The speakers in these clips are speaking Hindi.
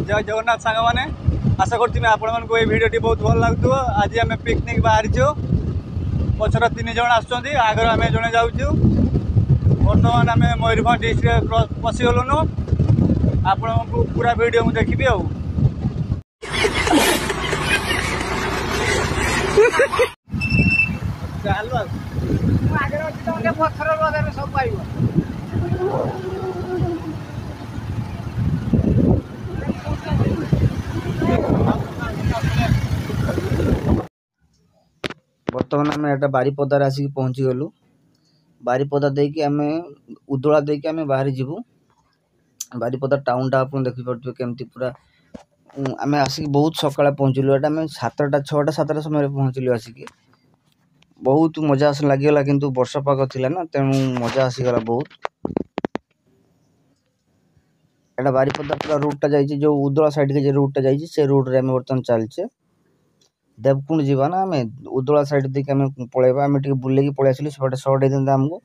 जय जगन्नाथ सांग मैंने आशा करती आपण ये भिडियो बहुत भल लगुव। आज आम पिकनिक बाहरी पचर 3 जन आसुँच आगर आम जड़े जाऊँ। बर्तमान आम मयूरभंज डिस्ट्रिक्ट पशिगलुनु। आपण को पूरा वीडियो मुझे देखी बर्तमान आम एटा बारीपदार आसिक पहुँची गलु। बारीपदा देकी आम उदला देकी आम बाहरी जीवु। बारीपदा टाउन टा आप देखिपे केमती पूरा आम आसिक बहुत सकाଳେ पहुँचलु। एटा आम 7टा 6टा 7टा समय पहुँचलु। आसिक बहुत मजा लगिगला किंतु वर्षा पाग थिला ना तेणु मजा आसीगला बहुत। एटा बारीपदा पूरा रूट जाइए जो उदला साइड के रूट जाइए से रूट रे आम बर्तमान चलचे। देवकुंड जीवा ना आम उदला साइड देखिए आम पलैबा। आम टे बुले पलि आसिलु सेपटे सर्ट होता आमको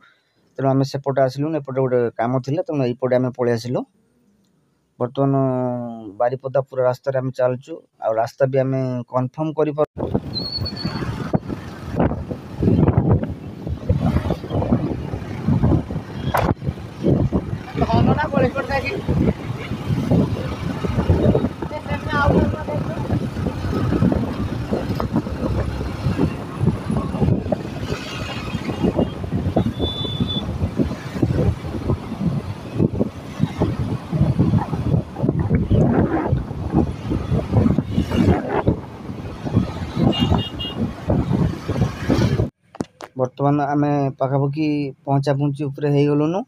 तेणु आम सेपटे आसिलु। एपटे गोटे काम थिला तेणु यपटे आम पलि आसिलु। बर्तमान बारीपदा पूरा रास्ता आम चलचु आ रास्ता भी आम कन्फर्म कर बर्तमान आम पाखापाखि पहुँचा पहुँची उपरे हो गलुनु।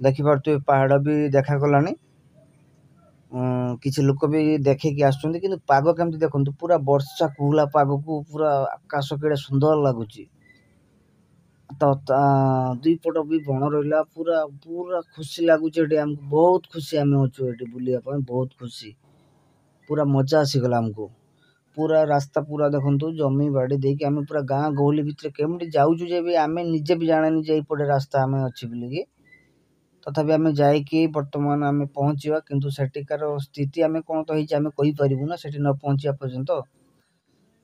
देखिपे पहाड़ भी देखा गलानी। किसी लोक भी देखिकी आसुँच कि पाग केमती देखु पूरा वर्षा कुहला पाग को पूरा आकाश केड़े सुंदर लगुच। तो दुई पट भी बण रहा पूरा पूरा खुशी लगुच। आमको बहुत खुशी आम अच्छु ये बुलाया बहुत खुशी पूरा मजा आसीगला आमको। पूरा रास्ता पूरा देखु जमी बाड़ी देकी आम पूरा गाँ गहली भितर केमती जाऊँ जे आम निजे भी जाने जे पटे रास्ता आम अच्छी बोलिकी तथापि आम जाइए बर्तमान आम पहुँचा किंतु सेठिकार स्थिति आम कौन तो आम कहीपरू ना से न पहुँचा पर्यंत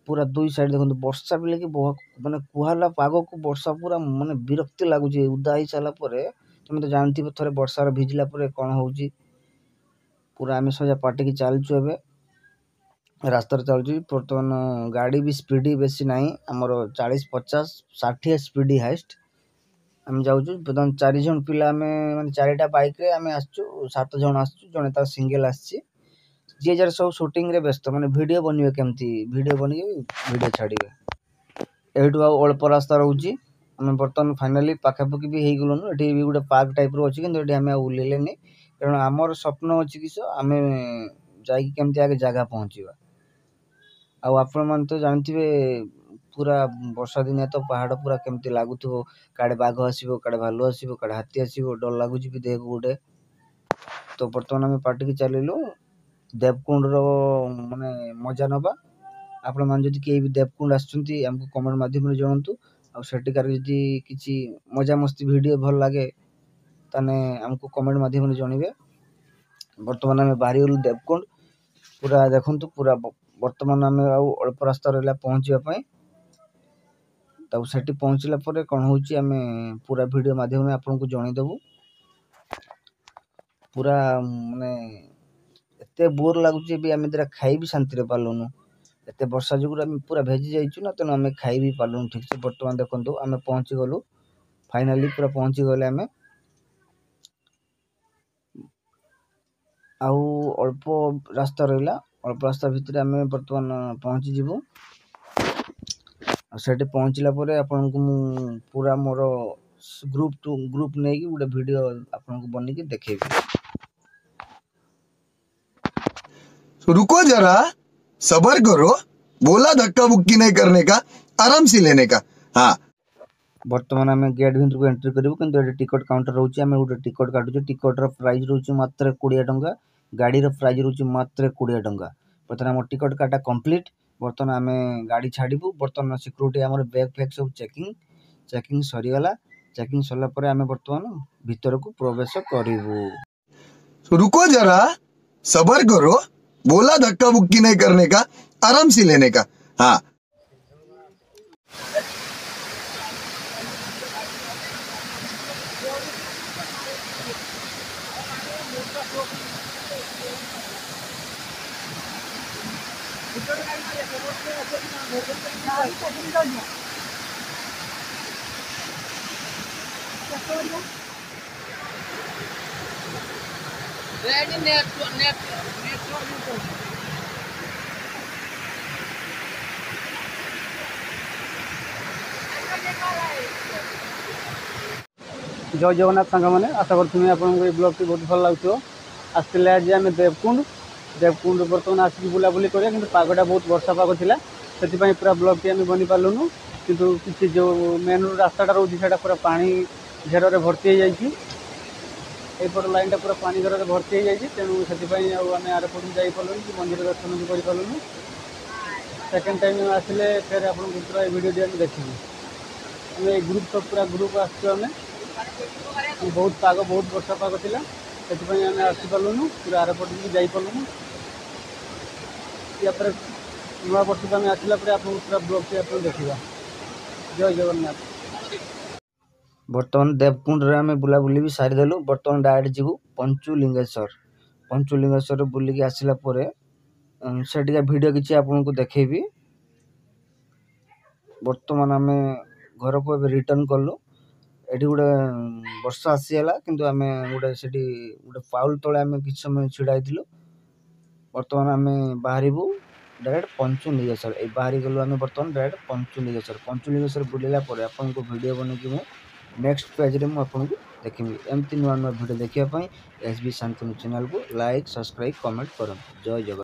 पूरा दुई साइड देखो वर्षा बोलिकी मानने कुहाला पाग को वर्षा पूरा मानने विरक्ति लगुच। उदा हो सारापर तुम तो जानती थे वर्षार भिजला कौन हो पूरा आम सजा पाटिकी चलचु। एवं रास्ता चलुची बर्तमान गाड़ी भी स्पीड बेसी ना आमर 40 50 60 स्पीड हाइस्ट आम जाऊँ। बर्तमान 4 जन पिला माने 4टा बाइक रे आम आसचु 7 जन आसचु जड़े तार सिंगल आसी जी जार सब शूटिंग रे व्यस्त माने वीडियो बनवे केमती वीडियो बन वीडियो छाड़े एठू अल्प रास्ता रोचे। आम बर्तमान फाइनाली पाखापाखि भी हो गलुनु। ये भी गोटे पार्क टाइप रो अच्छी कि आम उल्लेनि कारण आमर स्वप्न अच्छी कि आम जामती आगे जगह पहुँचा। आपण मैंने तो जानते पूरा वर्षा दिन तो पहाड़ पूरा केमती लगुथ काड़े बाघ आसो काड़े भालू आसो काड़े हाथी आसो डर लगुच भी देह को गोटे। तो बर्तमान आम पाटिकी चलू देवकुंड माने मजा नवा। आपण मैंने जब किए भी देवकुंड आमको कमेंट माध्यम जनातु आटिकार जदि किसी मजा मस्ती वीडियो भल लगे ताने आमको कमेंट माध्यम जनइबे। बर्तमान आम बाहरी गलु देवकुंड पूरा देखु पूरा बर्तमान आम अल्प रास्ता रहा पहुँचापी तब से पहुँचला कौन हो पूरा वीडियो माध्यम आपको जनईदेवु। पूरा माने एत बोर लगुच भी आम दिरा खाई भी शांति पार्लुनु एत वर्षा जो पूरा भेजी जाइचु ना तेणु आम खाई भी पार्लुनु ठीक से। बर्तमान देखो आम पहुँची गलु फाइनाली पूरा पहुँची गले आम आउ अल्प रास्ता रहा अल्प रास्ता भितर आम बर्तमान पहुँची जीवु। से पहुँचला आपन को पूरा मोर ग्रुप टू ग्रुप नहीं गोटे वीडियो आपन को बनिकी देखेबी। रुको जरा सबर करो बोला धक्का बुक्की नहीं करने का आराम से लेने का। हाँ बर्तमान आम गेट भितर को एंट्री करूँ कि टिकट काउंटर रोचे आम गोटे टिकट काटुचे। टिकट प्राइस रोचे मात्र 20 टंका गाड़ी प्राइस रोचे मात्र 20 टंका। बर्तमान आम टिकट काटा कंप्लीट बर्तमान आम गाड़ी छाड़ू। बर्तमान सिक्योरिटी आम बैग फैग सब चेकिंग सरीगला। चेकिंग सरला आम बर्तमान भीतर को प्रवेश करूँ। रुको जरा सबर करो बोला धक्का बुक्की नहीं करने का, आराम से लेने का। हाँ जय जगन्नाथ सांग मैंने आशा करें आपको ये ब्लॉग बहुत भल लगे। आसते आज आम देवकुंड बर्तमान आसिक बुलाबुली करा कि पागटा बहुत वर्षा पाग था से पूरा ब्लॉग टी आम बनी पार्लुनु कितु किसी जो मेन रोड रास्ताटा रोचे से पूरा पानी घेर में भर्ती हो जाए एपट लाइन पूरा पानी घर में भर्ती हो जाए तेणु से आम आर पटू जापारू कि मंदिर दर्शन भी करूँ। सेकेंड टाइम आसिले फिर आप पूरा वीडियो आम देखिए आम ग्रुप सब पूरा ग्रुप आसमें बहुत पाग बहुत वर्षा पाग था से आम आसपारूँ पूरा आर पट भी जापारूँ। या नुआ वर्ष को आम आसला आप पूरा ब्लॉग टी आप देखा। जय जगन्नाथ। बर्तमान देवकुंड रे आम बुलाबुली भी सारीदेलु। बर्तमान डायरेक्ट जीवु पंचुलिंगेश्वर बुलिकी आसला से वीडियो किसी आपको देखेबी। बर्तमान आम घर को रिटर्न कलु। एटी गोटे वर्षा आसीगला किंतु आम गोटे से गोटे पाउल तले आम किसी समय छिड़ा बर्तमान आम बाहरबू डायरेक्ट पंचुलिंगेश्वर ये बाहरी गलु आम बर्तमान डायरेक्ट पंचुलिंगेश्वर बुलेला आपको वीडियो बनैकी नेक्स्ट पेज रे आपको देखी एमती नुआ नुआ वीडियो देखापी एसबी शांतनु चैनल को लाइक सब्सक्राइब कमेंट करूँ। जय जगन्नाथ।